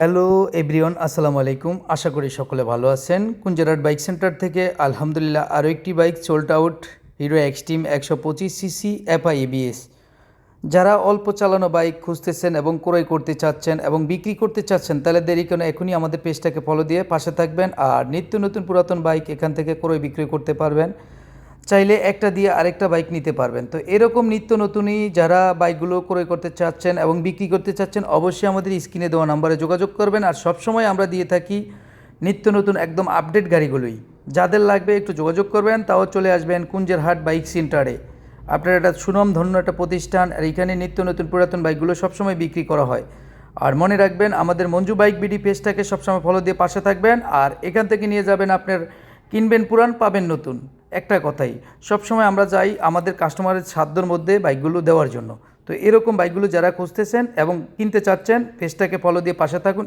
Hello everyone, আসসালামু আলাইকুম। আশা করি সকলে ভালো আছেন। কুঞ্জারাট বাইক সেন্টার থেকে আলহামদুলিল্লাহ আরও একটি bike sold out, Hero Xtreme 125 CC FI ABS. যারা অল্প চালানো বাইক খুঁজতেছেন এবং ক্রয় করতে চাচ্ছেন এবং বিক্রি করতে চাচ্ছেন, তাহলে দেরি কেন, এখনই আমাদের পেজটাকে ফলো দিয়ে পাশে থাকবেন। আর নিত্য নতুন পুরাতন বাইক এখান থেকে ক্রয় বিক্রয় করতে পারবেন, চাইলে একটা দিয়ে আরেকটা বাইক নিতে পারবেন। তো এরকম নিত্য নতুনই যারা বাইকগুলো ক্রয় করতে চাচ্ছেন এবং বিক্রি করতে চাচ্ছেন, অবশ্যই আমাদের স্ক্রিনে দেওয়া নাম্বারে যোগাযোগ করবেন। আর সবসময় আমরা দিয়ে থাকি নিত্য নতুন একদম আপডেট গাড়িগুলোই। যাদের লাগবে একটু যোগাযোগ করবেন, তাও চলে আসবেন কুঞ্জারহাট বাইক সেন্টারে। আপনার একটা সুনামধন্য একটা প্রতিষ্ঠান, আর এখানে নিত্য নতুন পুরাতন বাইকগুলো সবসময় বিক্রি করা হয়। আর মনে রাখবেন, আমাদের মঞ্জু বাইক বিডি পেজটাকে সবসময় ফলো দিয়ে পাশে থাকবেন। আর এখান থেকে নিয়ে যাবেন, আপনার কিনবেন পুরান, পাবেন নতুন। একটা কথাই, সবসময় আমরা চাই আমাদের কাস্টমারের সাধ্যর মধ্যে বাইকগুলো দেওয়ার জন্য। তো এরকম বাইকগুলো যারা খুঁজতেছেন এবং কিনতে চাচ্ছেন, পেজটাকে ফলো দিয়ে পাশে থাকুন।